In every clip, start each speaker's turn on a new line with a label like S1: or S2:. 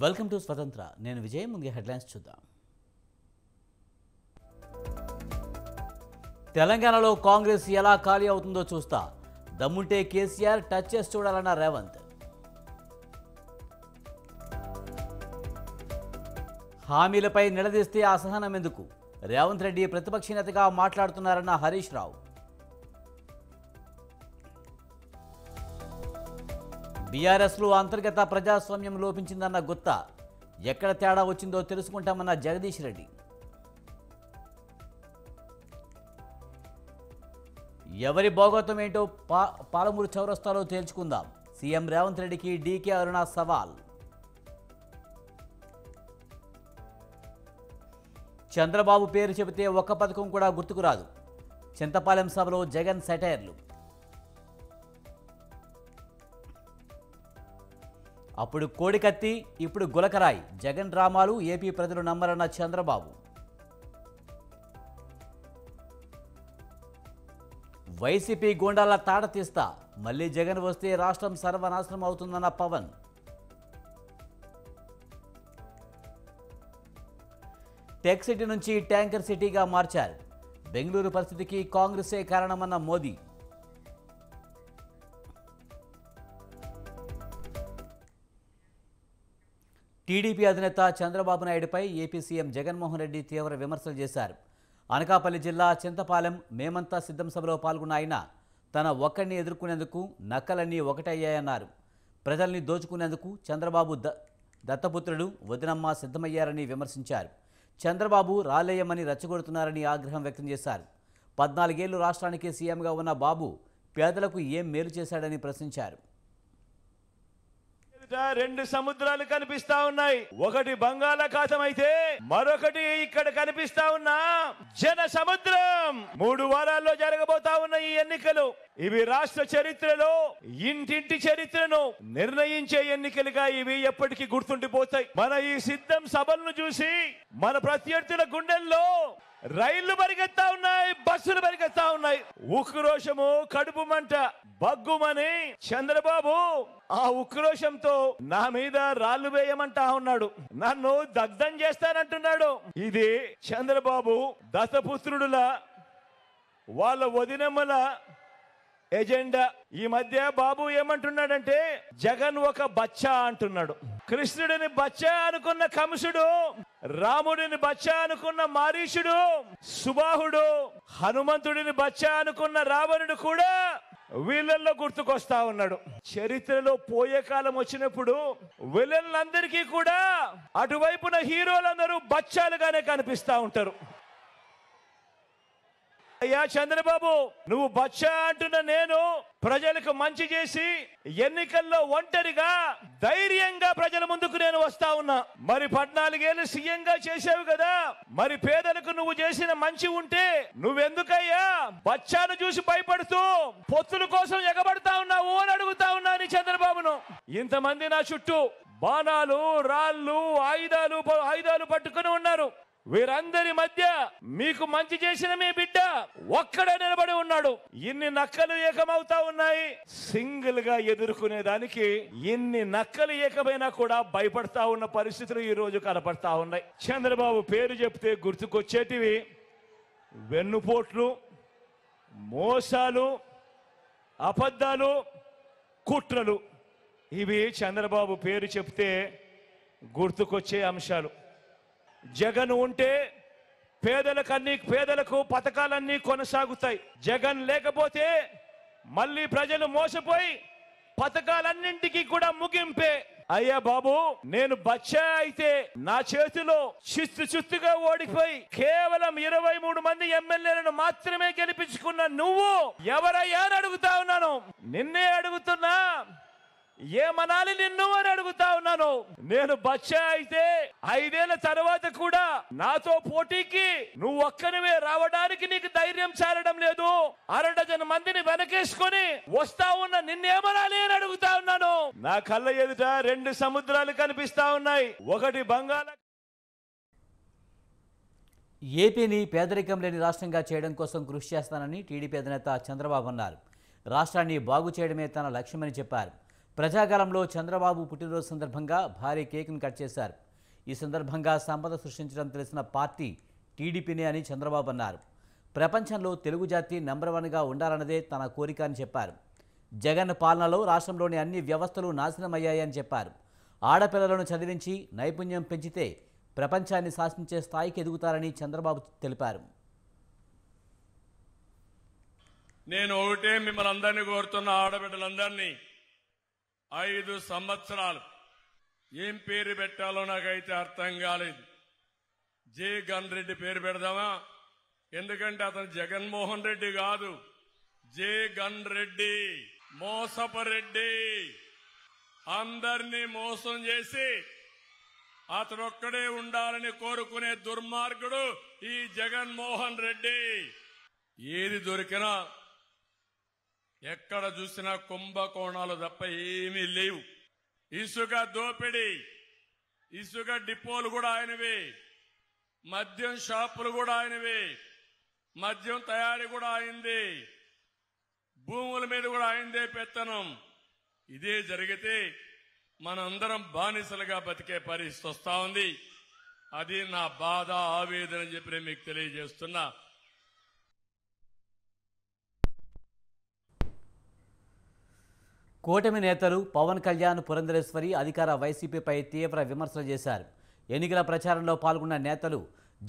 S1: Welcome to స్వతంత్ర. నేను విజయ్. ముందుగా హెడ్లైన్స్ చూద్దాం. తెలంగాణలో కాంగ్రెస్ ఎలా ఖాళీ అవుతుందో చూస్తా. దమ్ముంటే కేసీఆర్ టచ్ చేసి చూడాలన్న రేవంత్. హామీలపై నిలదీస్తే అసహనం ఎందుకు? రేవంత్ రెడ్డి ప్రతిపక్ష నేతగా మాట్లాడుతున్నారన్న హరీష్ రావు. బీఆర్ఎస్లో అంతర్గత ప్రజాస్వామ్యం లోపించిందన్న గుత్తా. ఎక్కడ తేడా వచ్చిందో తెలుసుకుంటామన్న జగదీష్ రెడ్డి. ఎవరి భోగోతం ఏంటో పాలమూరు చౌరస్తాలో తేల్చుకుందాం. సీఎం రేవంత్ రెడ్డికి డీకే అరుణ సవాల్. చంద్రబాబు పేరు చెబితే ఒక్క పథకం కూడా గుర్తుకు రాదు. చింతపాలెం సభలో జగన్ సెటైర్లు. అప్పుడు కోడికత్తి, ఇప్పుడు గులకరాయి. జగన్ డ్రామాలు ఏపీ ప్రజలు నమ్మరన్న చంద్రబాబు. వైసీపీ గూండాల తాట తీస్తా. మళ్లీ జగన్ వస్తే రాష్ట్రం సర్వనాశనం అవుతుందన్న పవన్. టెక్ సిటీ నుంచి ట్యాంకర్ సిటీగా మార్చారు. బెంగళూరు పరిస్థితికి కాంగ్రెసే కారణమన్న మోదీ. టీడీపీ అధినేత చంద్రబాబు నాయుడుపై ఏపీ సీఎం జగన్మోహన్ రెడ్డి తీవ్ర విమర్శలు చేశారు. అనకాపల్లి జిల్లా చింతపాలెం మేమంతా సిద్ధం సభలో పాల్గొన్న ఆయన తన ఒక్కడిని ఎదుర్కొనేందుకు నక్కలన్నీ ఒకటయ్యాయన్నారు. ప్రజల్ని దోచుకునేందుకు చంద్రబాబు దత్తపుత్రుడు వదినమ్మ సిద్ధమయ్యారని విమర్శించారు. చంద్రబాబు రాలేయమని రెచ్చగొడుతున్నారని ఆగ్రహం వ్యక్తం చేశారు. 14 ఏళ్లు రాష్ట్రానికి సీఎంగా ఉన్న బాబు పేదలకు ఏం మేలు చేశాడని ప్రశ్నించారు.
S2: రెండు సముద్రాలు కనిపిస్తా ఉన్నాయి. ఒకటి బంగాళాఖాతం అయితే మరొకటి ఇక్కడ కనిపిస్తా ఉన్న జన సముద్రం. 3 వారాల్లో జరగబోతా ఉన్న ఈ ఎన్నికలు ఇవి రాష్ట్ర చరిత్రలో ఇంటింటి చరిత్రను నిర్ణయించే ఎన్నికలుగా ఇవి ఎప్పటికీ గుర్తుండిపోతాయి. మన ఈ సిద్ధం సభలను చూసి మన ప్రత్యర్థుల గుండెల్లో రైళ్లు పరిగెత్తా ఉన్నాయి, బస్సులు పరిగెత్తా ఉన్నాయి. ఉక్రోషము, కడుపు మంట బగ్గుమని చంద్రబాబు ఆ ఉక్రోషంతో నా మీద రాళ్లు వేయమంటా ఉన్నాడు, నన్ను దగ్ధం చేస్తానంటున్నాడు. ఇది చంద్రబాబు దత్తపుత్రుడుల వాళ్ళ వదినమ్మల ఎజెండా. ఈ మధ్య బాబు ఏమంటున్నాడంటే జగన్ ఒక బచ్చా అంటున్నాడు. కృష్ణుడిని బచ్చా అనుకున్న కంసుడు, రాముడిని బచ్చా అనుకున్న మారీషుడు, సుబాహుడు, హనుమంతుడిని బచ్చా అనుకున్న రావణుడు కూడా వీళ్ళల్లో గుర్తుకొస్తా ఉన్నాడు. చరిత్రలో పోయే కాలం వచ్చినప్పుడు విలన్లందరికీ కూడా అటువైపున హీరోలందరూ బచ్చాలుగానే కనిపిస్తా ఉంటారు. అయ్యా చంద్రబాబు, నువ్వు బచ్చా అంటున్న నేను ప్రజలకు మంచి చేసి ఎన్నికల్లో ఒంటరిగా ధైర్యంగా ప్రజల ముందుకు నేను వస్తా ఉన్నా. మరి 14 ఏళ్ళు సీఎంగా చేసావు కదా, మరి పేదలకు నువ్వు చేసిన మంచి ఉంటే నువ్వెందుకయ్యా బచ్చాను చూసి భయపడుతూ పొత్తుల కోసం ఎగబడతా ఉన్నావు అని అడుగుతా ఉన్నా నీ చంద్రబాబును. ఇంతమంది నా చుట్టూ బాణాలు, రాళ్ళు, ఆయుధాలు పట్టుకుని ఉన్నారు. వీరందరి మధ్య మీకు మంచి చేసిన మీ బిడ్డ ఒక్కడే నిలబడి ఉన్నాడు. ఇన్ని నక్కలు ఏకమవుతా ఉన్నాయి. సింగిల్ గా ఎదుర్కొనేదానికి ఇన్ని నక్కలు ఏకమైనా కూడా భయపడతా ఉన్న పరిస్థితులు ఈ రోజు కనపడతా ఉన్నాయి. చంద్రబాబు పేరు చెప్తే గుర్తుకొచ్చేటివి వెన్నుపోట్లు, మోసాలు, అబద్ధాలు, కుట్రలు. ఇవి చంద్రబాబు పేరు చెప్తే గుర్తుకొచ్చే అంశాలు. జగన్ ఉంటే పేదలకు పథకాలన్నీ కొనసాగుతాయి. జగన్ లేకపోతే మళ్ళీ ప్రజలు మోసపోయి పథకాలన్నింటికి కూడా ముగింపే. అయ్యా బాబు, నేను బచ్చా అయితే నా చేతిలో చిత్తుగా ఓడిపోయి కేవలం 23 మంది ఎమ్మెల్యేలను మాత్రమే గెలిపించుకున్న నువ్వు ఎవరయ్యా అని అడుగుతా ఉన్నాను. నిన్నే అడుగుతున్నా, ఏమనాలి నిన్ను అని అడుగుతా ఉన్నాను. నేను బచ్చా అయితే 5 ఏళ్ల తర్వాత కూడా నాతో పోటీకి నువ్వు ఒక్కనివే రావడానికి నీకు ధైర్యం చాలడం లేదు. 1 డజన్ మందిని వెనకేసుకొని వస్తా ఉన్న నిన్నేమనాలి అని అడుగుతా ఉన్నాను. నా కళ్ళ ఎదుట 2 సముద్రాలు కనిపిస్తా ఉన్నాయి. ఒకటి
S1: ఏపీని పేదరికం లేని రాష్ట్రంగా చేయడం కోసం కృషి చేస్తానని టీడీపీ అధినేత చంద్రబాబు అన్నారు. రాష్ట్రాన్ని బాగు చేయడమే తన లక్ష్యమని చెప్పారు. ప్రజాగాలంలో చంద్రబాబు పుట్టినరోజు సందర్భంగా భారీ కేక్ను కట్ చేశారు. ఈ సందర్భంగా సంపద సృష్టించడం తెలిసిన పార్టీ టీడీపీనే అని చంద్రబాబు అన్నారు. ప్రపంచంలో తెలుగు జాతి నంబర్ 1గా ఉండాలన్నదే తన కోరిక అని చెప్పారు. జగన్ పాలనలో రాష్ట్రంలోని అన్ని వ్యవస్థలు నాశనమయ్యాయని చెప్పారు. ఆడపిల్లలను చదివించి నైపుణ్యం పెంచితే ప్రపంచాన్ని శాసించే స్థాయికి ఎదుగుతారని చంద్రబాబు తెలిపారు.
S3: నేను ఒకటే మిమ్మల్ని అందరినీ కోరుతున్న ఆడబిడ్డలందరినీ 5 సంవత్సరాలు ఏం పేరు పెట్టాలో నాకైతే అర్థం కాలేదు. జే గన్ రెడ్డి పేరు పెడదామా? ఎందుకంటే అతను జగన్మోహన్ రెడ్డి కాదు, జే గన్ రెడ్డి, మోసపరెడ్డి. అందరినీ మోసం చేసి అతను ఒక్కడే ఉండాలని కోరుకునే దుర్మార్గుడు ఈ జగన్మోహన్ రెడ్డి. ఏది దొరికినా ఎక్కడ చూసినా కుంభకోణాలు తప్ప ఏమీ లేవు. ఇసుక దోపిడీ, ఇసుక డిపోలు కూడా ఆయనవే, మద్యం షాపులు కూడా ఆయనవే, మద్యం తయారీ కూడా అయింది, భూముల మీద కూడా ఆయనదే పెత్తనం. ఇదే జరిగితే మనందరం బానిసలుగా బతికే పరిస్థితి వస్తా ఉంది. అది నా బాధ, ఆవేదన అని చెప్పి నేను మీకు తెలియజేస్తున్నా.
S1: కూటమి నేతలు పవన్ కళ్యాణ్, పురంధరేశ్వరి అధికార వైసీపీపై తీవ్ర విమర్శలు చేశారు. ఎన్నికల ప్రచారంలో పాల్గొన్న నేతలు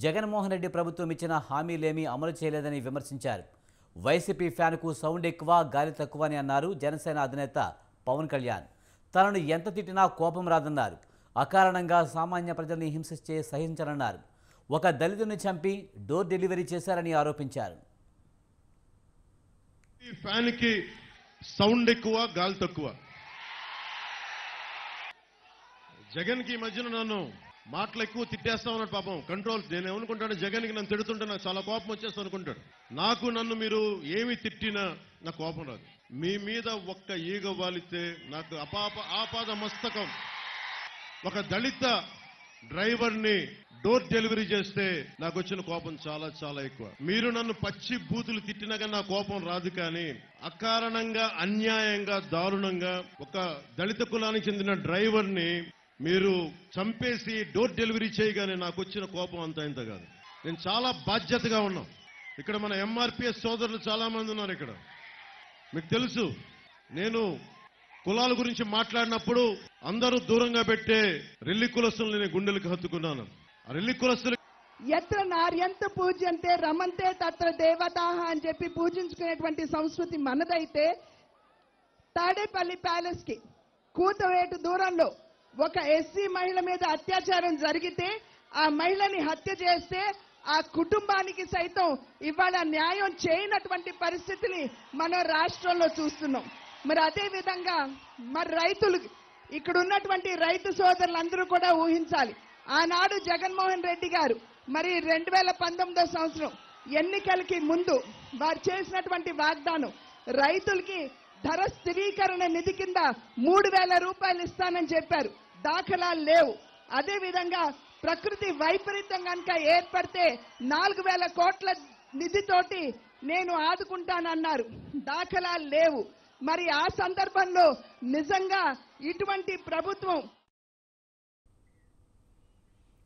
S1: జగన్మోహన్ రెడ్డి ప్రభుత్వం ఇచ్చిన హామీలేమీ అమలు చేయలేదని విమర్శించారు. వైసీపీ ఫ్యాన్కు సౌండ్ ఎక్కువ, గాలి తక్కువ అని అన్నారు జనసేన అధినేత పవన్ కళ్యాణ్. తనను ఎంత తిట్టినా కోపం రాదన్నారు. అకారణంగా సామాన్య ప్రజల్ని హింసిస్తే సహించనన్నారు. ఒక దళితుని చంపి డోర్ డెలివరీ చేశారని ఆరోపించారు.
S4: ఈ ఫ్యాన్కి సౌండ్ ఎక్కువ, గాలి తక్కువ. జగన్కి ఈ మధ్యన నన్ను మాటలు ఎక్కువ తిట్టేస్తా ఉన్నాడు. పాపం కంట్రోల్. నేను ఏమనుకుంటాను, జగన్కి నన్ను తిడుతుంటే నాకు చాలా కోపం వచ్చేస్తా అనుకుంటాడు. నన్ను మీరు ఏమి తిట్టినా నాకు కోపం రాదు. మీ మీద ఒక్క ఈగ వాలితే నాకు ఆపాద మస్తకం. ఒక దళిత డ్రైవర్ని డోర్ డెలివరీ చేస్తే నాకు వచ్చిన కోపం చాలా చాలా ఎక్కువ. మీరు నన్ను పచ్చి బూతులు తిట్టినా కానీ నా కోపం రాదు. కానీ అకారణంగా, అన్యాయంగా, దారుణంగా ఒక దళిత కులానికి చెందిన డ్రైవర్ని మీరు చంపేసి డోర్ డెలివరీ చేయగానే నాకు వచ్చిన కోపం అంత ఇంత కాదు. నేను చాలా బాధ్యతగా ఉన్నాం. ఇక్కడ మన ఎంఆర్పిఎస్ సోదరులు చాలా మంది ఉన్నారు. ఇక్కడ మీకు తెలుసు, నేను కులాల గురించి మాట్లాడినప్పుడు అందరూ దూరంగా పెట్టే రెల్లి కులస్తులు నేను గుండెలకు హత్తుకున్నాను. ఆ రెల్లి కులస్తులు
S5: ఎత్ర నార్యంత పూజ్యంతే రమంతే తత్ర దేవతాహ అని చెప్పి పూజించుకునేటువంటి సంస్కృతి మనదైతే, తాడేపల్లి ప్యాలెస్ కి కూతవేటు దూరంలో ఒక ఎస్సీ మహిళ మీద అత్యాచారం జరిగితే ఆ మహిళని హత్య చేస్తే ఆ కుటుంబానికి సైతం ఇవాళ న్యాయం చేయనటువంటి పరిస్థితిని మనం రాష్ట్రంలో చూస్తున్నాం. మరి అదే విధంగా మరి రైతులు, ఇక్కడ ఉన్నటువంటి రైతు సోదరులందరూ కూడా ఊహించాలి. ఆనాడు జగన్మోహన్ రెడ్డి గారు మరి 2019 సంవత్సరం ఎన్నికలకి ముందు వారు చేసినటువంటి వాగ్దానం, రైతులకి ధర స్థిరీకరణ నిధి కింద 3,000 రూపాయలు ఇస్తానని చెప్పారు. దాఖలాలు లేవు. అదే విధంగా ప్రకృతి వైపరీత్యం కనుక ఏర్పడితే 4,000 కోట్ల నిధితోటి నేను ఆదుకుంటానన్నారు. దాఖలాలు లేవు. మరి ఆ సందర్భంలో నిజంగా ఇటువంటి ప్రభుత్వం.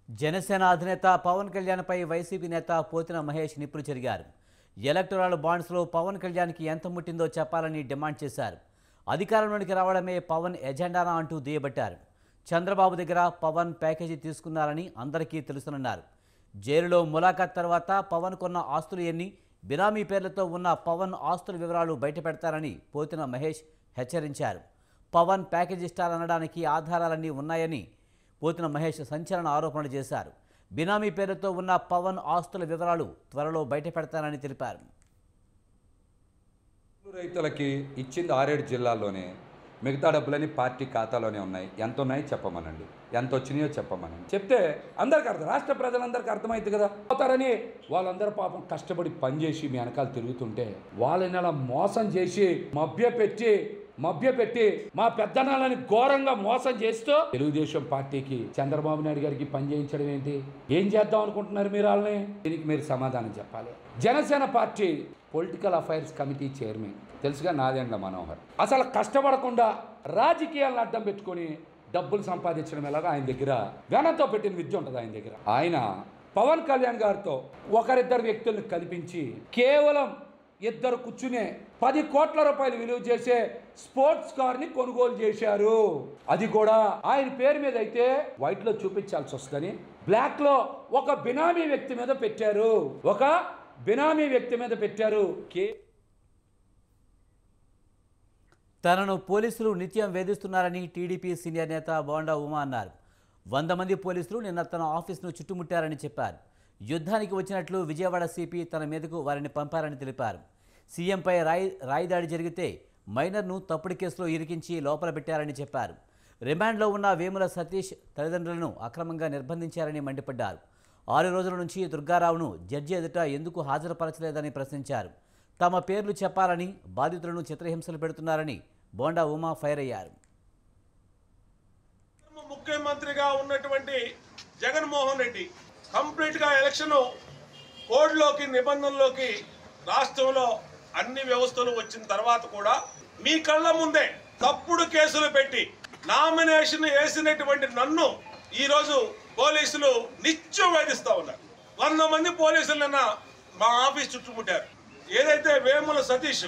S1: జనసేన అధినేత పవన్ కళ్యాణ్పై వైసీపీ నేత పోతిన మహేష్ నిప్పులు చెరిగారు. ఎలక్టోరల్ బాండ్స్లో పవన్ కళ్యాణ్కి ఎంత ముట్టిందో చెప్పాలని డిమాండ్ చేశారు. అధికారంలోనికి రావడమే పవన్ ఎజెండానా అంటూ దుయ్యబట్టారు. చంద్రబాబు దగ్గర పవన్ ప్యాకేజీ తీసుకున్నారని అందరికీ తెలుసునన్నారు. జైలులో ములాఖాత్ తర్వాత పవన్ కొన్న ఆస్తులు ఎన్ని, బినామీ పేర్లతో ఉన్న పవన్ ఆస్తుల వివరాలు బయటపెడతారని పోతిన మహేష్ హెచ్చరించారు. పవన్ ప్యాకేజీ స్టార్ అనడానికి ఆధారాలన్నీ ఉన్నాయని పోతిన మహేష్ సంచలన ఆరోపణలు చేశారు. బినామీ పేరుతో ఉన్న పవన్ ఆస్తుల వివరాలు త్వరలో బయటపెడతారని తెలిపారు.
S6: రైతులకి ఇచ్చింది 6-7 జిల్లాల్లోనే, మిగతా డబ్బులన్నీ పార్టీ ఖాతాలోనే ఉన్నాయి. ఎంత ఉన్నాయో చెప్పమనండి, ఎంత వచ్చినాయో చెప్పమనండి. చెప్తే అందరికీ అర్థం, రాష్ట్ర ప్రజలందరికీ అర్థమైంది కదా. అవుతారని వాళ్ళందరూ పాపం కష్టపడి పనిచేసి మీ వెనకాల తిరుగుతుంటే వాళ్ళని అలా మోసం చేసి మభ్యపెట్టి మా పెద్దనాళ్ళని ఘోరంగా మోసం చేస్తూ తెలుగుదేశం పార్టీకి, చంద్రబాబు నాయుడు గారికి పని చేయించడం ఏంటి? ఏం చేద్దాం అనుకుంటున్నారు మీరు? వాళ్ళని దీనికి మీరు సమాధానం చెప్పాలి. Janasena party political affairs committee chairman, తెలుసుగా నాదెండ్ల మనోహర్. అసలు కష్టపడకుండా రాజకీయాలను అడ్డం పెట్టుకొని డబ్బులు సంపాదించడం ఎలాగా ఆయన దగ్గర వెనతో పెట్టిన విద్య ఉంటుంది ఆయన దగ్గర. ఆయన పవన్ కళ్యాణ్ గారితో ఒకరిద్దరు వ్యక్తుల్ని కల్పించి కేవలం ఇద్దరు కూర్చునే 10 కోట్ల రూపాయలు విలువ చేసే స్పోర్ట్స్ కార్ని కొనుగోలు చేశారు. అది కూడా ఆయన పేరు మీద అయితే వైట్లో చూపించాల్సి వస్తుందని బ్లాక్లో ఒక బినామీ వ్యక్తి మీద పెట్టారు.
S1: తనను పోలీసులు నిత్యం వేధిస్తున్నారని టీడీపీ సీనియర్ నేత బోండా ఉమా అన్నారు. 100 మంది పోలీసులు నిన్న తన ఆఫీసును చుట్టుముట్టారని చెప్పారు. యుద్ధానికి వచ్చినట్లు విజయవాడ సిపి తన మీదకు వారిని పంపారని తెలిపారు. సీఎంపై రాయిదాడి జరిగితే మైనర్ను తప్పుడు కేసులో ఇరికించి లోపల పెట్టారని చెప్పారు. రిమాండ్లో ఉన్న వేముల సతీష్ తల్లిదండ్రులను అక్రమంగా నిర్బంధించారని మండిపడ్డారు. 6 రోజుల నుంచి దుర్గారావును జడ్జి ఎదుట ఎందుకు హాజరుపరచలేదని ప్రశ్నించారు. తమ పేర్లు చెప్పాలని బాధితులను చిత్రహింసలు పెడుతున్నారని బోండా ఉమా ఫైర్ అయ్యారు.
S7: ముఖ్యమంత్రిగా ఉన్నటువంటి జగన్మోహన్ రెడ్డి కంప్లీట్ గా ఎలక్షన్ కోడ్లోకి నిబంధనలోకి రాష్ట్రంలో అన్ని వ్యవస్థలు వచ్చిన తర్వాత కూడా మీ కళ్ళ ముందే తప్పుడు కేసులు పెట్టి నామినేషన్ వేసినటువంటి నన్ను ఈ రోజు పోలీసులు నిత్యం వేధిస్తా ఉన్నారు. 100 మంది పోలీసులు నిన్న మా ఆఫీస్ చుట్టుముట్టారు. ఏదైతే వేముల సతీష్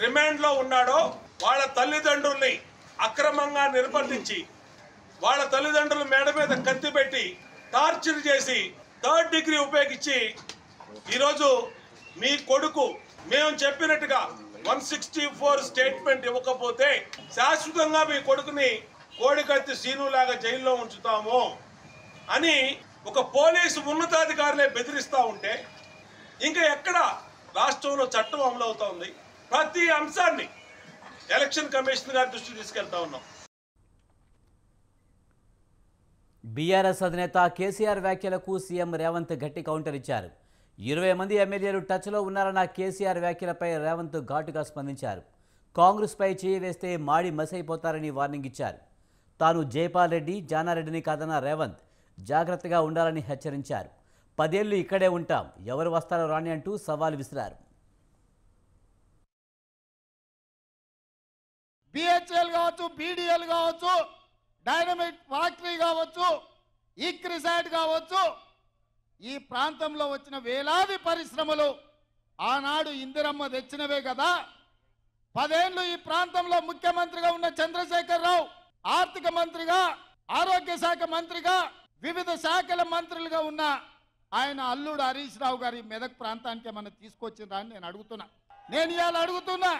S7: రిమాండ్ లో ఉన్నాడో వాళ్ళ తల్లిదండ్రుల్ని అక్రమంగా నిర్బంధించి వాళ్ళ తల్లిదండ్రుల మేడ మీద కత్తి పెట్టి టార్చర్ చేసి 3rd డిగ్రీ ఉపయోగించి ఈరోజు మీ కొడుకు మేము చెప్పినట్టుగా 164 స్టేట్మెంట్ ఇవ్వకపోతే శాశ్వతంగా మీ కొడుకుని కోడికత్తి సీనులాగా జైల్లో ఉంచుతాము అని ఒక పోలీసు ఉన్నతాధికారులే బెదిరిస్తూ ఉంటే ఇంకా ఎక్కడ రాష్ట్రంలో చట్టం అమలు అవుతా ఉంది? ప్రతి అంశాన్ని ఎలక్షన్ కమిషన్ గారి దృష్టికి తీసుకెళ్తా ఉన్నాం.
S1: బీఆర్ఎస్ అధినేత కేసీఆర్ వ్యాఖ్యలకు సీఎం రేవంత్ గట్టి కౌంటర్ ఇచ్చారు. 20 మంది ఎమ్మెల్యేలు టచ్లో ఉన్నారన్న కేసీఆర్ వ్యాఖ్యలపై రేవంత్ ఘాటుగా స్పందించారు. కాంగ్రెస్పై చేయి వేస్తే మాడి మసైపోతారని వార్నింగ్ ఇచ్చారు. తాను జైపాల్ రెడ్డి, జానారెడ్డిని కాదన్న రేవంత్ జాగ్రత్తగా ఉండాలని హెచ్చరించారు. 10 ఏళ్లు ఇక్కడే ఉంటాం, ఎవరు వస్తారో రాని అంటూ సవాల్ విసిరారు.
S8: బిహెచ్ఎల్ కావచ్చు, బీడీఎల్ కావచ్చు, డైనమైట్ ఫ్యాక్టరీ కావచ్చు, ఈక్రిసాట్ కావచ్చు, ఈ ప్రాంతంలో వచ్చిన వేలాది పరిశ్రమలు ఆనాడు ఇందిరమ్మ తెచ్చినవే కదా. 10 ఏళ్లు ఈ ప్రాంతంలో ముఖ్యమంత్రిగా ఉన్న చంద్రశేఖరరావు ఆర్థిక మంత్రిగా, ఆరోగ్య శాఖ మంత్రిగా, వివిధ శాఖల మంత్రులుగా ఉన్న ఆయన అల్లుడు హరీష్ రావు గారి మెదక్ ప్రాంతానికి ఏమన్నా తీసుకొచ్చిందా అని నేను అడుగుతున్నా. నేను ఇవాళ అడుగుతున్నా,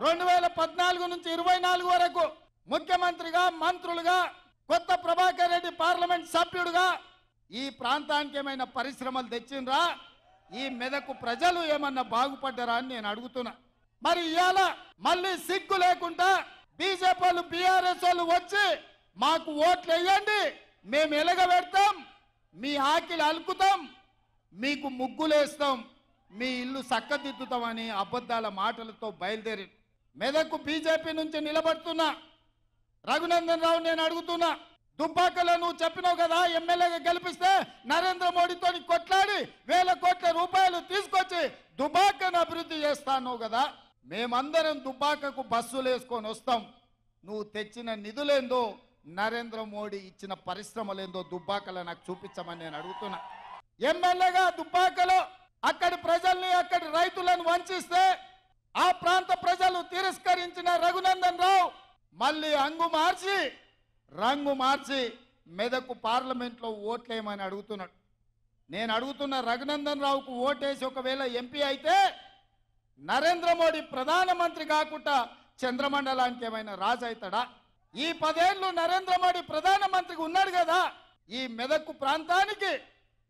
S8: 2014 నుంచి 24 వరకు ముఖ్యమంత్రిగా, మంత్రులుగా, కొత్త ప్రభాకర్ రెడ్డి పార్లమెంట్ సభ్యుడుగా ఈ ప్రాంతానికి ఏమైనా పరిశ్రమలు తెచ్చిండ్రా? ఈ మెదకు ప్రజలు ఏమన్నా బాగుపడ్డారా అని నేను అడుగుతున్నా. మరి ఇవాళ మళ్ళీ సిగ్గు లేకుండా బీజేపీ వాళ్ళు, బీఆర్ఎస్ వాళ్ళు వచ్చి మాకు ఓట్లు వేయండి, మేము ఎలగబెడతాం, మీ ఆకిలి అలుకుతాం, మీకు ముగ్గులేస్తాం, మీ ఇల్లు చక్కదిద్దుతామని అబద్ధాల మాటలతో బయలుదేరి మెదకు బీజేపీ నుంచి నిలబడుతున్నా రఘునందన్ రావు నేను అడుగుతున్నా, దుబ్బాకలో నువ్వు చెప్పినావు కదా ఎమ్మెల్యేగా గెలిపిస్తే నరేంద్ర మోడీతో కొట్లాడి 1000 కోట్ల రూపాయలు తీసుకొచ్చి దుబ్బాకను అభివృద్ధి చేస్తాను కదా. మేమందరం దుబ్బాకకు బస్సులు వేసుకొని వస్తాం, నువ్వు తెచ్చిన నిధులేందో, నరేంద్ర మోడీ ఇచ్చిన పరిశ్రమలేందో దుబ్బాకలో నాకు చూపించమని నేను అడుగుతున్నా. ఎమ్మెల్యేగా దుబ్బాకలో అక్కడి ప్రజల్ని, అక్కడి రైతులను వంచిస్తే ఆ ప్రాంత ప్రజలు తిరస్కరించిన రఘునందన్ రావు మళ్ళీ రంగు మార్చి మెదకు పార్లమెంట్లో ఓట్లేయమని అడుగుతున్నాడు. నేను అడుగుతున్న, రఘునందన్ రావుకు ఓటేసి ఒకవేళ ఎంపీ అయితే నరేంద్ర మోడీ ప్రధానమంత్రి కాకుండా చంద్రమండలానికి ఏమైనా రాజు అవుతాడా? ఈ 10 ఏళ్ళు నరేంద్ర మోడీ ప్రధానమంత్రిగా ఉన్నాడు కదా, ఈ మెదకు ప్రాంతానికి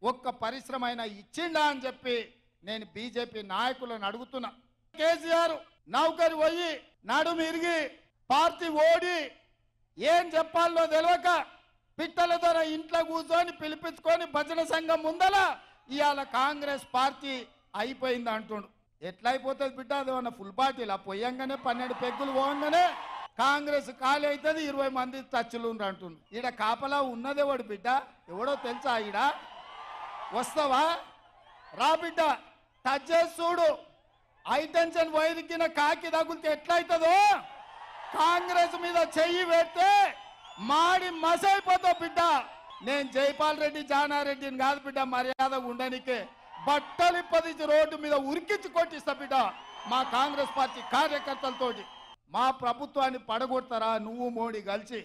S8: ఒక్క పరిశ్రమ అయినా ఇచ్చిండా అని చెప్పి నేను బీజేపీ నాయకులను అడుగుతున్నా. కేసీఆర్ నౌకరి పోయి నడుము ఇరిగి పార్టీ ఓడి ఏం చెప్పాలో తెలియక పిట్టల ద్వారా ఇంట్లో కూర్చొని పిలిపించుకొని భజన సంఘం ముందల ఇవాళ కాంగ్రెస్ పార్టీ అయిపోయింది అంటుండు. ఎట్లా అయిపోతుంది బిడ్డ? అదేమన్నా ఫుల్ పార్టీలా పోయంగానే 12 పెగ్గులు పోగానే కాంగ్రెస్ ఖాళీ అవుతుంది, 20 మంది టచ్లు అంటుండు. ఈడ కాపలా ఉన్నదేవాడు బిడ్డ, ఎవడో తెలుసా? ఈడ వస్తావా? రా బిడ్డ, టచ్ చేసి చూడు, హైటెన్షన్ వైరుకిన కాకి తగులితే ఎట్లయితుందో కాంగ్రెస్ మీద చెయ్యి పెడితే మాడి మసైపోతావు బిడ్డ. నేను జైపాల్ రెడ్డి జానారెడ్డిని కాదు బిడ్డ, మర్యాద ఉండనికే బట్టలు పదించి రోడ్డు మీద ఉరికించి కొట్టిస్తా బిడ్డ మా కాంగ్రెస్ పార్టీ కార్యకర్తలతోటి. మా ప్రభుత్వాన్ని పడగొడతారా నువ్వు మోడీ కలిసి?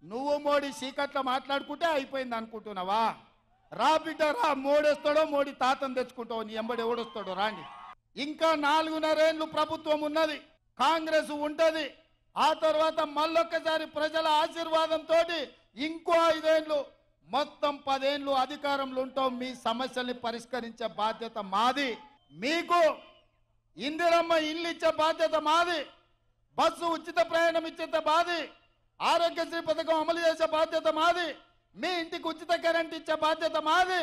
S8: నువ్వు మోడీ చీకట్లో మాట్లాడుకుంటే అయిపోయింది అనుకుంటున్నావా? రా బిడ్డ రా, మోడేస్తాడో మోడీ తాతను తెచ్చుకుంటావు, నీ ఎంబడి ఎవడొస్తాడో రాండి. ఇంకా 4.5 ఏళ్ళు ప్రభుత్వం ఉన్నది, కాంగ్రెస్ ఉంటది. ఆ తర్వాత మళ్ళొక్కసారి ప్రజల ఆశీర్వాదంతో ఇంకో 5 ఏళ్ళు మొత్తం 10 ఏళ్ళు అధికారంలో ఉంటాం. మీ సమస్యల్ని పరిష్కరించే బాధ్యత మాది. మీకు ఇందిరమ్మ ఇల్లు ఇచ్చే బాధ్యత మాది. బస్సు ఉచిత ప్రయాణం ఇచ్చే బాధ్యత, ఆరోగ్యశ్రీ పథకం అమలు చేసే బాధ్యత మాది. మీ ఇంటికి ఉచిత కరెంట్ ఇచ్చే బాధ్యత మాది.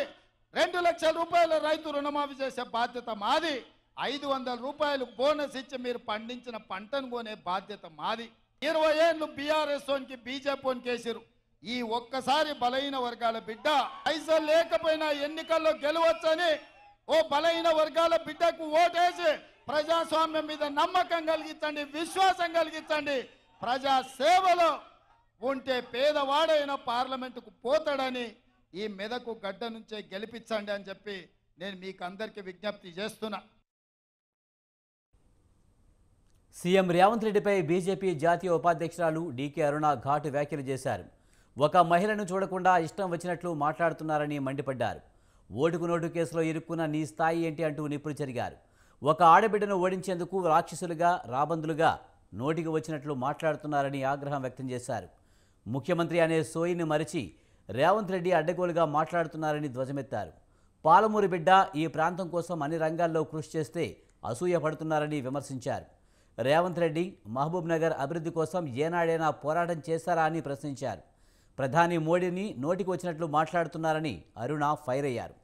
S8: 2 లక్షల రూపాయల రైతు రుణమాఫీ చేసే బాధ్యత మాది. 500 రూపాయలు బోనస్ ఇచ్చి మీరు పండించిన పంటను కొనే బాధ్యత మాది. 20 ఏళ్ళు బీఆర్ఎస్ ఓన్కి బీజేపీ ఓన్కి వేసారు. ఈ ఒక్కసారి బలహీన వర్గాల బిడ్డ పైసలు లేకపోయినా ఎన్నికల్లో గెలవచ్చని ఓ బలహీన వర్గాల బిడ్డకు ఓటేసి ప్రజాస్వామ్యం మీద నమ్మకం కలిగించండి, విశ్వాసం కలిగించండి. ప్రజా సేవలో ఉంటే పేదవాడైన పార్లమెంటుకు పోతాడని ఈ మెదకు గడ్డ నుంచే గెలిపించండి అని చెప్పి నేను మీకు అందరికీ విజ్ఞప్తి చేస్తున్నా.
S1: సీఎం రేవంత్ రెడ్డిపై బీజేపీ జాతీయ ఉపాధ్యక్షురాలు డీకే అరుణ ఘాటు వ్యాఖ్యలు చేశారు. ఒక మహిళను చూడకుండా ఇష్టం వచ్చినట్లు మాట్లాడుతున్నారని మండిపడ్డారు. ఓటుకు నోటు కేసులో ఇరుక్కున్న నీ స్థాయి ఏంటి అంటూ నిప్పులు చెరిగారు. ఒక ఆడబిడ్డను ఓడించేందుకు రాక్షసులుగా రాబందులుగా నోటికి వచ్చినట్లు మాట్లాడుతున్నారని ఆగ్రహం వ్యక్తం చేశారు. ముఖ్యమంత్రి అనే సోయిని మరిచి రేవంత్ రెడ్డి అడ్డగోలుగా మాట్లాడుతున్నారని ధ్వజమెత్తారు. పాలమూరు బిడ్డ ఈ ప్రాంతం కోసం అన్ని రంగాల్లో కృషి చేస్తే అసూయ పడుతున్నారని విమర్శించారు. రేవంత్ రెడ్డి మహబూబ్ నగర్ అభివృద్ధి కోసం ఏనాడైనా పోరాటం చేశారా అని ప్రశ్నించారు. ప్రధాని మోడీని నోటికి వచ్చినట్లు మాట్లాడుతున్నారని అరుణ ఫైర్ అయ్యారు.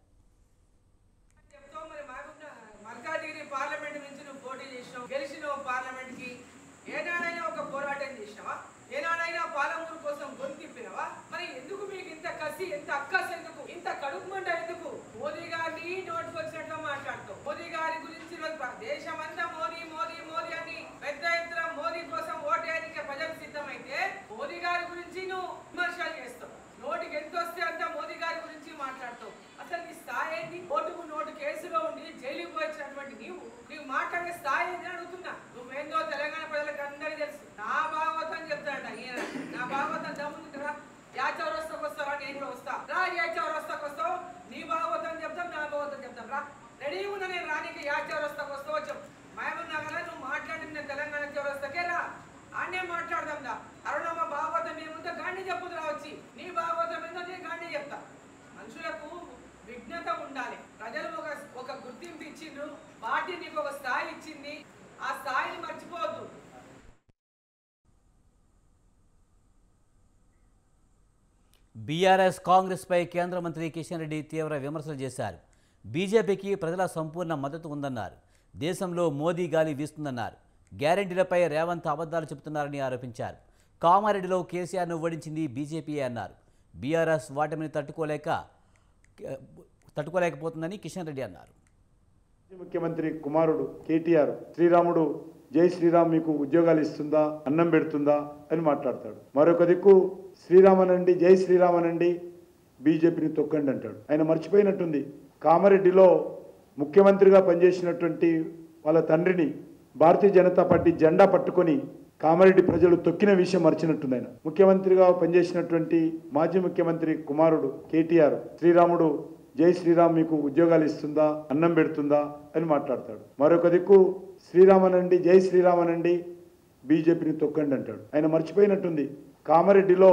S9: ఏనాడైనా ఒక పోరాటం చేసినావా? ఏనాడైనా పాలమూరు కోసం గొంతిప్పినవా? మరి ఎందుకు మీకు ఇంత కసి, ఎంత అక్కస్, ఎందుకు ఇంత కడుపు మంట? ఎందుకు మోదీ గారిని నోటికి వచ్చినట్లు మాట్లాడుతావు? మోదీ గారి గురించి దేశమంతా మోదీ మోదీ మోదీ అని పెద్ద ఎత్తున మోదీ కోసం ఓటేయడానికి ప్రజలు సిద్ధమైతే మోదీ గారి గురించి నువ్వు విమర్శలు చేస్తావు. నోటికి ఎంత వస్తే అంత మోదీ గారి గురించి మాట్లాడుతావు. అసలు నీ స్థాయి ఏంటి? ఓటుకు నోటు కేసులో ఉండి జైలుకు వచ్చినటువంటి నీవు మాట్లాడే స్థాయి ఏంటి అడుగుతున్నా. నువ్వేందో తెలంగాణ ప్రజలకు అందరికీ తెలుసు. నా భాగవతం చెప్తాడ ఈయన. నా భాగవతం దమ్ముంది కదా, యాచౌరస్తాకు వస్తారా? నేను కూడా వస్తా రా. యాచౌరస్తాకు వస్తావు, నీ భాగవతం చెప్తాం, నా భాగవతం చెప్తాం రా. రెడీ ఉన్నా నేను రానికి. యాచౌరస్తాకు వస్తావు చెప్పు. మహబూబ్ నగర్ నువ్వు మాట్లాడింది నేను తెలంగాణ చౌరస్తాకే రా, ఆనే మాట్లాడదాం దా. అరుణమ్మ భాగవతం ఏముందో గాంధీ చెప్పుదు రావచ్చి. నీ భాగవతం ఏందో నేను గాంధీ చెప్తా. మనుషులకు విఘ్నత ఉండాలి. ప్రజలు ఒక గుర్తింపు ఇచ్చిండ్రు, పార్టీ నీకు ఒక స్థాయి ఇచ్చింది, ఆ స్థాయిని మర్చిపోవద్దు.
S1: బీఆర్ఎస్ కాంగ్రెస్పై కేంద్ర మంత్రి కిషన్ రెడ్డి తీవ్ర విమర్శలు చేశారు. బీజేపీకి ప్రజల సంపూర్ణ మద్దతు ఉందన్నారు. దేశంలో మోదీ గాలి వీస్తుందన్నారు. గ్యారంటీలపై రేవంత్ అబద్ధాలు చెబుతున్నారని ఆరోపించారు. కామారెడ్డిలో కేసీఆర్ను ఓడించింది బీజేపీయే అన్నారు. బీఆర్ఎస్ వాటమిని తట్టుకోలేకపోతుందని కిషన్ రెడ్డి అన్నారు.
S10: ముఖ్యమంత్రి కుమారుడు కేటీఆర్ శ్రీరాముడు జై శ్రీరామ్ మీకు ఉద్యోగాలు ఇస్తుందా, అన్నం పెడుతుందా అని మాట్లాడతాడు. మరొక దిక్కు శ్రీరామనండి జై శ్రీరామనండి బీజేపీని తొక్కండి అంటాడు. ఆయన మర్చిపోయినట్టుంది, కామారెడ్డిలో ముఖ్యమంత్రిగా పనిచేసినటువంటి వాళ్ళ తండ్రిని భారతీయ జనతా పార్టీ జెండా పట్టుకొని కామారెడ్డి ప్రజలు తొక్కిన విషయం మర్చినట్టుంది. ఆయన ముఖ్యమంత్రిగా పనిచేసినటువంటి మాజీ ముఖ్యమంత్రి కుమారుడు కేటీఆర్ శ్రీరాముడు జై శ్రీరామ్ మీకు ఉద్యోగాలు ఇస్తుందా, అన్నం పెడుతుందా అని మాట్లాడతాడు. మరొక దిక్కు శ్రీరామనండి జై శ్రీరామనండి బీజేపీని తొక్కండి అంటాడు. ఆయన మర్చిపోయినట్టుంది, కామారెడ్డిలో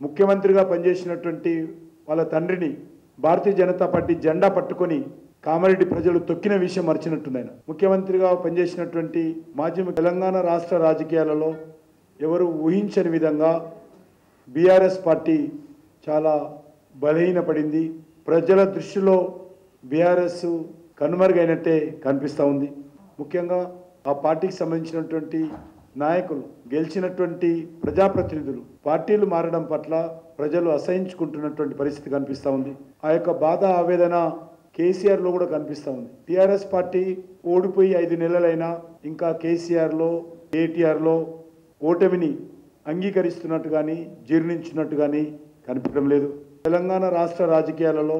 S10: ముఖ్యమంత్రిగా పనిచేసినటువంటి వాళ్ళ తండ్రిని భారతీయ జనతా పార్టీ జెండా పట్టుకొని కామారెడ్డి ప్రజలు తొక్కిన విషయం మర్చినట్టుంది. ఆయన ముఖ్యమంత్రిగా పనిచేసినటువంటి మాజీ తెలంగాణ రాష్ట్ర రాజకీయాలలో ఎవరు ఊహించని విధంగా బీఆర్ఎస్ పార్టీ చాలా బలహీనపడింది. ప్రజల దృష్టిలో బీఆర్ఎస్ కనుమరుగైనట్టే కనిపిస్తూ ఉంది. ముఖ్యంగా ఆ పార్టీకి సంబంధించినటువంటి నాయకులు, గెలిచినటువంటి ప్రజాప్రతినిధులు పార్టీలు మారడం పట్ల ప్రజలు అసహించుకుంటున్నటువంటి పరిస్థితి కనిపిస్తూ ఉంది. ఆ యొక్క బాధ, ఆవేదన కేసీఆర్లో కూడా కనిపిస్తూ ఉంది. టీఆర్ఎస్ పార్టీ ఓడిపోయి 5 నెలలైనా ఇంకా కేసీఆర్లో కేటీఆర్లో ఓటమిని అంగీకరిస్తున్నట్టు కానీ జీర్ణించినట్టు కానీ కనిపించడం లేదు. తెలంగాణ రాష్ట్ర రాజకీయాలలో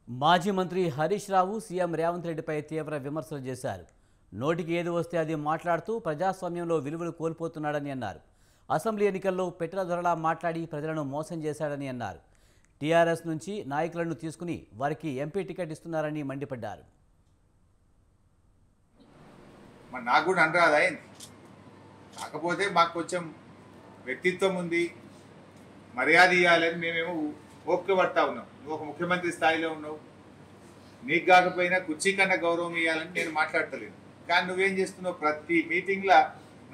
S1: మాజీ మంత్రి హరీష్ రావు సీఎం రేవంత్ రెడ్డిపై తీవ్ర విమర్శలు చేశారు. నోటికి ఏది వస్తే అది మాట్లాడుతూ ప్రజాస్వామ్యంలో విలువలు కోల్పోతున్నాడని అన్నారు. అసెంబ్లీ ఎన్నికల్లో పెట్టెల ధరలా మాట్లాడి ప్రజలను మోసం చేశాడని అన్నారు. టీఆర్ఎస్ నుంచి నాయకులను తీసుకుని వారికి ఎంపీ టికెట్ ఇస్తున్నారని మండిపడ్డారు.
S11: నాకు కూడా అనరాదా కాకపోతే మాకు కొంచెం వ్యక్తిత్వం ఉంది, మర్యాద ఇవ్వాలని మేమేమో ఓపిక పడతా ఉన్నాం. నువ్వు ఒక ముఖ్యమంత్రి స్థాయిలో ఉన్నావు, నీకు కాకపోయినా కుర్చీ కన్నా గౌరవం ఇవ్వాలని నేను మాట్లాడతలేను. కానీ నువ్వేం చేస్తున్నావు, ప్రతి మీటింగ్లో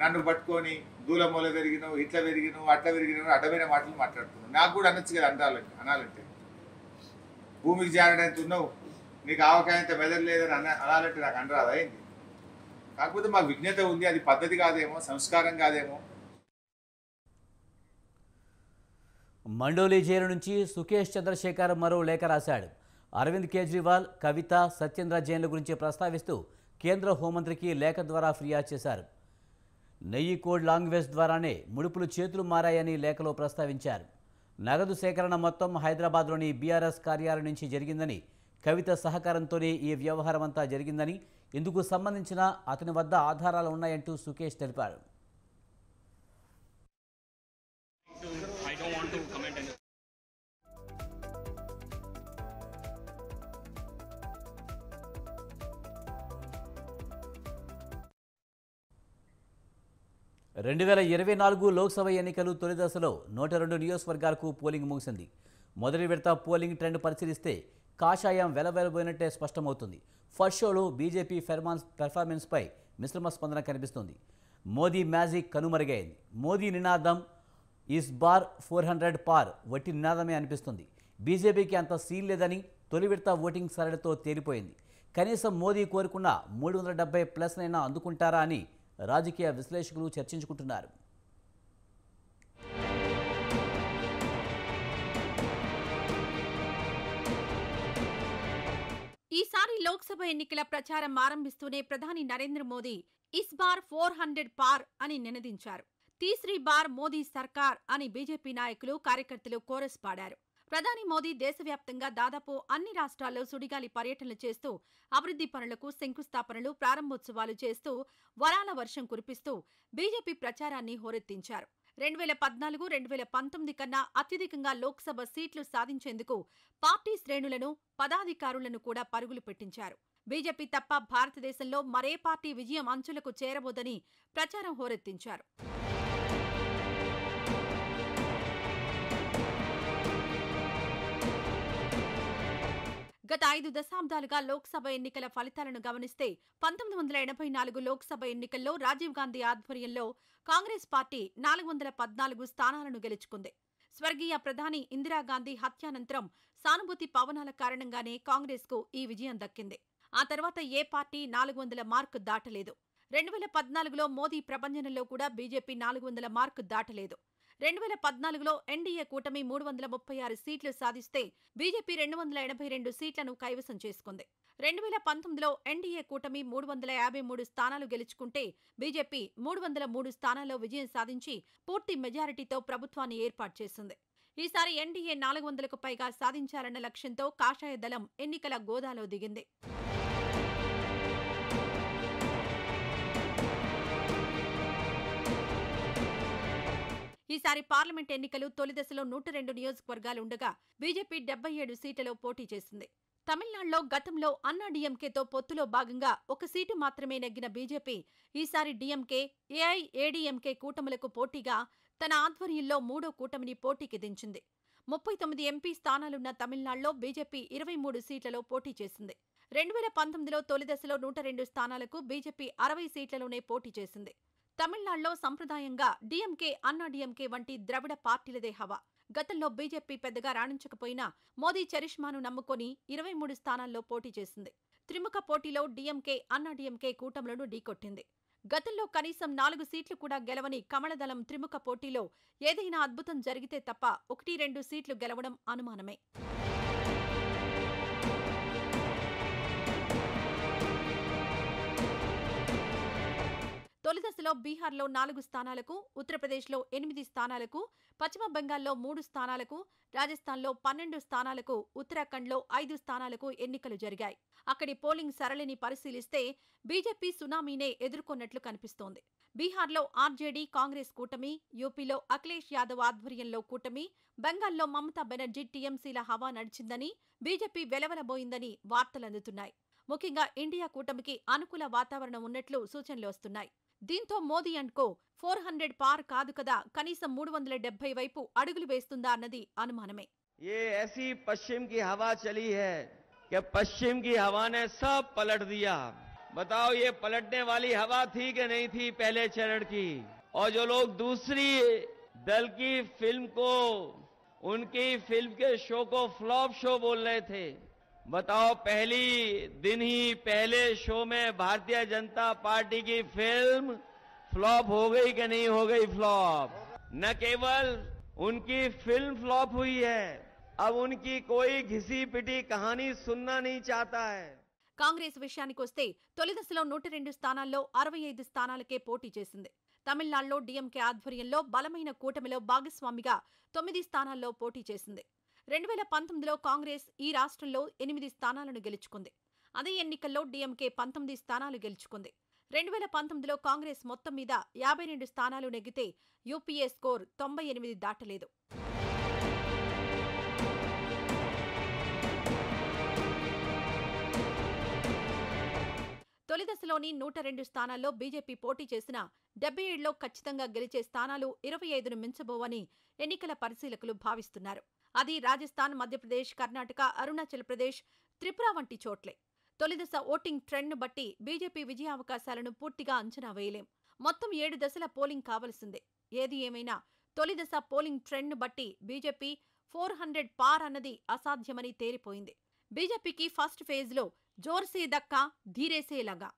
S11: నన్ను పట్టుకొని దూలమూల పెరిగినావు, ఇట్లా పెరిగినావు, అట్లా పెరిగినావు, అడ్డమైన మాటలు మాట్లాడుతున్నావు. నాకు కూడా అనొచ్చు కదా అనాలంటే. భూమికి జారడానికి ఉన్నావు, నీకు ఆవకాయంత మెదడలేదని అనాలంటే నాకు అనరాదా అయింది. కాకపోతే మాకు విజ్ఞత ఉంది, అది పద్ధతి కాదేమో, సంస్కారం కాదేమో.
S1: మండోలి జైలు నుంచి సుకేష్ చంద్రశేఖర్ మరో లేఖ రాశాడు. అరవింద్ కేజ్రీవాల్, కవిత, సత్యేంద్ర జైన్ల గురించి ప్రస్తావిస్తూ కేంద్ర హోంమంత్రికి లేఖ ద్వారా ఫిర్యాదు చేశారు. నెయ్యి కోడ్ లాంగ్వేజ్ ద్వారానే ముడుపులు చేతులు మారాయని లేఖలో ప్రస్తావించారు. నగదు సేకరణ మొత్తం హైదరాబాద్లోని బీఆర్ఎస్ కార్యాలయం నుంచి జరిగిందని, కవిత సహకారంతోనే ఈ వ్యవహారం అంతా జరిగిందని, ఇందుకు సంబంధించిన అతని వద్ద ఆధారాలు ఉన్నాయంటూ సుకేష్ తెలిపారు. రెండు 2024 లోక్సభ ఎన్నికలు తొలి దశలో 102 నియోజకవర్గాలకు పోలింగ్ ముగిసింది. మొదటి విడత పోలింగ్ ట్రెండ్ పరిశీలిస్తే కాషాయం వెలవెలబోయినట్టే స్పష్టమవుతుంది. ఫస్ట్ షోలో బీజేపీ పెర్ఫార్మెన్స్పై మిశ్రమ స్పందన కనిపిస్తుంది. మోదీ మ్యాజిక్ కనుమరుగైంది. మోదీ నినాదం ఇస్ బార్ 400 పార్ వట్టి నినాదమే అనిపిస్తుంది. బీజేపీకి అంత సీన్ లేదని తొలి విడత ఓటింగ్ సరళితో తేలిపోయింది. కనీసం మోదీ కోరుకున్న 370+ అందుకుంటారా అని రాజకీయ విశ్లేషకులు చర్చించుకుంటున్నారు.
S12: ఈసారి లోక్సభ ఎన్నికల ప్రచారం ఆరంభిస్తూనే ప్రధాని నరేంద్ర మోదీ ఇస్ బార్ 400 పార్ అని నినదించారు. తీసరీ బార్ మోదీ సర్కార్ అని బీజేపీ నాయకులు, కార్యకర్తలు కోరస్ పాడారు. ప్రధాని మోదీ దేశవ్యాప్తంగా దాదాపు అన్ని రాష్ట్రాల్లో సుడిగాలి పర్యటనలు చేస్తూ అభివృద్ధి పనులకు శంకుస్థాపనలు, ప్రారంభోత్సవాలు చేస్తూ వరాల వర్షం కురిపిస్తూ బీజేపీ ప్రచారాన్ని హోరెత్తించారు. 2014, 2019 కన్నా అత్యధికంగా లోక్సభ సీట్లు సాధించేందుకు పార్టీ శ్రేణులను, పదాధికారులను కూడా పరుగులు పెట్టించారు. బీజేపీ తప్ప భారతదేశంలో మరే పార్టీ విజయం అంచులకు చేరబోదని ప్రచారం హోరెత్తించారు. గత 5 దశాబ్దాలుగా లోక్సభ ఎన్నికల ఫలితాలను గమనిస్తే 1984 లోక్సభ ఎన్నికల్లో రాజీవ్ గాంధీ ఆధ్వర్యంలో కాంగ్రెస్ పార్టీ 414 స్థానాలను గెలుచుకుంది. స్వర్గీయ ప్రధాని ఇందిరాగాంధీ హత్యానంతరం సానుభూతి పవనాల కారణంగానే కాంగ్రెస్కు ఈ విజయం దక్కింది. ఆ తర్వాత ఏ పార్టీ 400 మార్కు దాటలేదు. 2014లో మోదీ ప్రభంజనంలో కూడా బీజేపీ 400 మార్కు దాటలేదు. 2014లో ఎన్డీఏ కూటమి 336 సీట్లు సాధిస్తే బీజేపీ 282 సీట్లను కైవసం చేసుకుంది. 2019లో ఎన్డీఏ కూటమి 353 స్థానాలు గెలుచుకుంటే బీజేపీ 303 స్థానాల్లో విజయం సాధించి పూర్తి మెజారిటీతో ప్రభుత్వాన్ని ఏర్పాటు చేసింది. ఈసారి ఎన్డీఏ 400కు పైగా సాధించాలన్న లక్ష్యంతో కాషాయ దళం ఎన్నికల గోదాలో దిగింది. ఈసారి పార్లమెంట్ ఎన్నికలు తొలి దశలో 102 నియోజకవర్గాలుండగా బీజేపీ 77 సీట్లలో పోటీ చేసింది. తమిళనాడులో గతంలో అన్నా డీఎంకేతో పొత్తులో భాగంగా ఒక సీటు మాత్రమే నెగ్గిన బీజేపీ ఈసారి డీఎంకే, ఏఐఏడీఎంకే కూటములకు పోటీగా తన ఆధ్వర్యంలో మూడో కూటమిని పోటీకి దించింది. 39 ఎంపీ స్థానాలున్న తమిళనాడులో బీజేపీ 23 సీట్లలో పోటీ చేసింది. 2019లో తొలి దశలో 102 స్థానాలకు బీజేపీ 60 సీట్లలోనే పోటీ చేసింది. తమిళనాడులో సంప్రదాయంగా డీఎంకే, అన్నా డీఎంకే వంటి ద్రవిడ పార్టీలదే హవా. గతంలో బీజేపీ పెద్దగా రాణించకపోయినా మోదీ చరిష్మాను నమ్ముకొని 23 స్థానాల్లో పోటీ చేసింది. త్రిముఖ పోటీలో డీఎంకే, అన్నా డీఎంకే కూటములను ఢీకొట్టింది. గతంలో కనీసం 4 సీట్లు కూడా గెలవని కమలదళం త్రిముఖ పోటీలో ఏదైనా అద్భుతం జరిగితే తప్ప 1-2 సీట్లు గెలవడం అనుమానమే. తొలి దశలో బీహార్లో 4 స్థానాలకు, ఉత్తరప్రదేశ్లో 8 స్థానాలకు, పశ్చిమ బెంగాల్లో 3 స్థానాలకు, రాజస్థాన్లో 12 స్థానాలకు, ఉత్తరాఖండ్లో 5 స్థానాలకు ఎన్నికలు జరిగాయి. అక్కడి పోలింగ్ సరళిని పరిశీలిస్తే బీజేపీ సునామీనే ఎదుర్కొన్నట్లు కనిపిస్తోంది. బీహార్లో ఆర్జేడీ కాంగ్రెస్ కూటమి, యూపీలో అఖిలేష్ యాదవ్ ఆధ్వర్యంలో కూటమి, బెంగాల్లో మమతా బెనర్జీ టీఎంసీల హవా నడిచిందని, బీజేపీ వెలవెలబోయిందని వార్తలందుతున్నాయి. ముఖ్యంగా ఇండియా కూటమికి అనుకూల వాతావరణం ఉన్నట్లు సూచనలు వస్తున్నాయి. దీంతో మోదీ అండ్ కో 400 పార్ కాదు కదా, కనీసం 370 వైపు అడుగులు వేస్తుందా అన్నది అనుమానమే.
S13: ये ऐसी पश्चिम की हवा चली है कि पश्चिम की हवा ने सब पलट दिया. बताओ ये पलटने वाली हवा थी कि नहीं थी पहले चरण की? और जो लोग दूसरी दल की फिल्म को, उनकी फिल्म के शो को फ्लॉप शो बोल रहे थे, बताओ पहली दिन ही पहले शो में भारतीय जनता पार्टी की फिल्म फ्लॉप हो गई कि नहीं हो गई फ्लॉप? न केवल उनकी फिल्म फ्लॉप हुई है, अब उनकी कोई घिसी पिटी कहानी सुनना नहीं चाहता है.
S12: కాంగ్రెస్ విషయానికొస్తే తొలి దశలో 102 స్థానాల్లో 65 స్థానాలకే పోటీ చేసింది. తమిళనాడులో డీఎంకే ఆధ్వర్యంలో బలమైన కూటమిలో భాగస్వామిగా 9 స్థానాల్లో పోటీ చేసింది. 2019లో కాంగ్రెస్ ఈ రాష్ట్రంలో 8 స్థానాలను గెలుచుకుంది. అదే ఎన్నికల్లో డీఎంకే 19 స్థానాలు గెలుచుకుంది. 2019లో కాంగ్రెస్ మొత్తం మీద 52 స్థానాలు నెగ్గితే యూపీఏ స్కోర్ 98 దాటలేదు. తొలి దశలోని 102 స్థానాల్లో బీజేపీ పోటీ చేసిన 77లో ఖచ్చితంగా గెలిచే స్థానాలు 25ను మించబోవని ఎన్నికల పరిశీలకులు భావిస్తున్నారు. అది రాజస్థాన్, మధ్యప్రదేశ్, కర్ణాటక, అరుణాచల్ ప్రదేశ్, త్రిపుర వంటి చోట్లే. తొలిదశ ఓటింగ్ ట్రెండ్ను బట్టి బీజేపీ విజయావకాశాలను పూర్తిగా అంచనా వేయలేం. మొత్తం 7 దశల పోలింగ్ కావలసిందే. ఏది ఏమైనా తొలిదశ పోలింగ్ ట్రెండ్ను బట్టి బీజేపీ 400 పార్ అన్నది అసాధ్యమని తేలిపోయింది. బీజేపీకి ఫస్ట్ ఫేజ్లో జోర్సే దక్కా ధీరేసే లగా.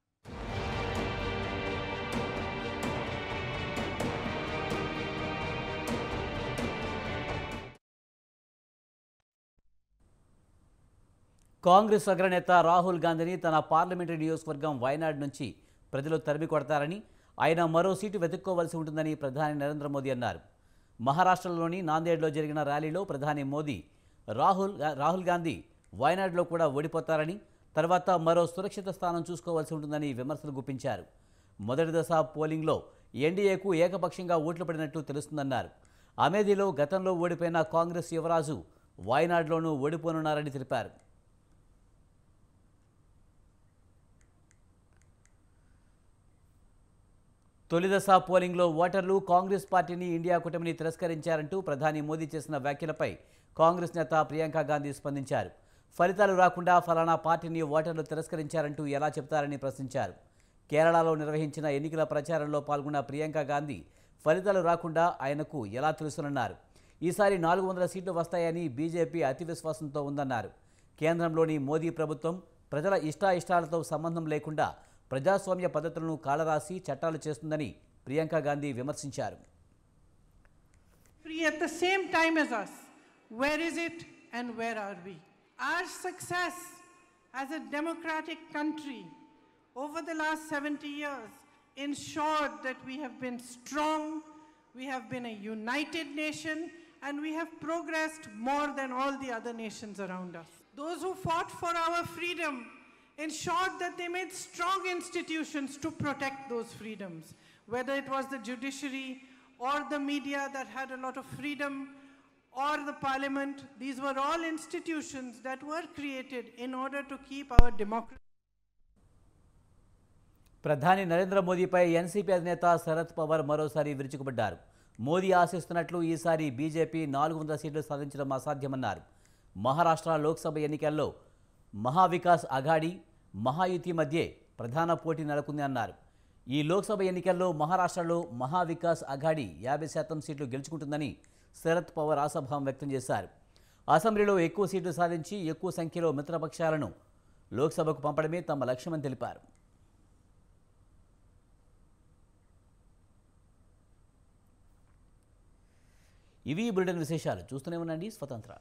S1: కాంగ్రెస్ అగ్రనేత రాహుల్ గాంధీని తన పార్లమెంటరీ నియోజకవర్గం వయనాడ్ నుంచి ప్రజలు తరిమి కొడతారని, ఆయన మరో సీటు వెతుక్కోవలసి ఉంటుందని ప్రధాని నరేంద్ర మోదీ అన్నారు. మహారాష్ట్రలోని నాందేడ్లో జరిగిన ర్యాలీలో ప్రధాని మోదీ రాహుల్ గాంధీ వయనాడ్లో కూడా ఓడిపోతారని, తర్వాత మరో సురక్షిత స్థానం చూసుకోవాల్సి ఉంటుందని విమర్శలు గుప్పించారు. మొదటి దశ పోలింగ్లో ఎన్డీఏకు ఏకపక్షంగా ఓట్లు పడినట్లు తెలుస్తుందన్నారు. అమేథీలో గతంలో ఓడిపోయిన కాంగ్రెస్ యువరాజు వయనాడ్లోనూ ఓడిపోనున్నారని తెలిపారు. తొలిదశ పోలింగ్లో ఓటర్లు కాంగ్రెస్ పార్టీని, ఇండియా కూటమిని తిరస్కరించారంటూ ప్రధాని మోదీ చేసిన వ్యాఖ్యలపై కాంగ్రెస్ నేత ప్రియాంక గాంధీ స్పందించారు. ఫలితాలు రాకుండా ఫలానా పార్టీని ఓటర్లు తిరస్కరించారంటూ ఎలా చెప్తారని ప్రశ్నించారు. కేరళలో నిర్వహించిన ఎన్నికల ప్రచారంలో పాల్గొన్న ప్రియాంక గాంధీ ఫలితాలు రాకుండా ఆయనకు ఎలా తెలుసునన్నారు. ఈసారి 400 సీట్లు వస్తాయని బీజేపీ అతి విశ్వాసంతో ఉందన్నారు. కేంద్రంలోని మోదీ ప్రభుత్వం ప్రజల ఇష్టాయిష్టాలతో సంబంధం లేకుండా ప్రజాస్వామ్య పద్ధతులను కాలరాసి చట్టాలు చేస్తుందని ప్రియాంక గాంధీ విమర్శించారు.
S14: At the same time as us, where is it and where are we? Our success as a democratic country over the last 70 years ensured that we have been strong, we have been a united nation, and we have progressed more than all the other nations around us. Those who fought for our freedom ensured that they made strong institutions to protect those freedoms, whether it was the judiciary or the media that had a lot of freedom, or the parliament. These were all institutions that were created in order to keep our democracy.
S1: ప్రధాని నరేంద్ర మోదీపై NCP అధినేత శరద్ పవార్ మరోసారి విరుచుకుపడ్డారు. మోదీ ఆశిస్తున్నట్లు ఈసారి BJP 400 సీట్లు సాధించడం అసాధ్యమన్నారు. మహారాష్ట్ర లోక్సభ ఎన్నికల్లో మహావికాస్ అఘాడీ, మహాయుతి మధ్యే ప్రధాన పోటీ నెలకొంది అన్నారు. ఈ లోక్సభ ఎన్నికల్లో మహారాష్ట్రలో మహావికాస్ అఘాడీ 50% సీట్లు గెలుచుకుంటుందని శరద్ పవార్ ఆశాభావం వ్యక్తం చేశారు. అసెంబ్లీలో ఎక్కువ సీట్లు సాధించి ఎక్కువ సంఖ్యలో మిత్రపక్షాలను లోక్సభకు పంపడమే తమ లక్ష్యమని తెలిపారు. ఇవి బులెటిన్ విశేషాలు. చూస్తూనే ఉండండి స్వతంత్ర.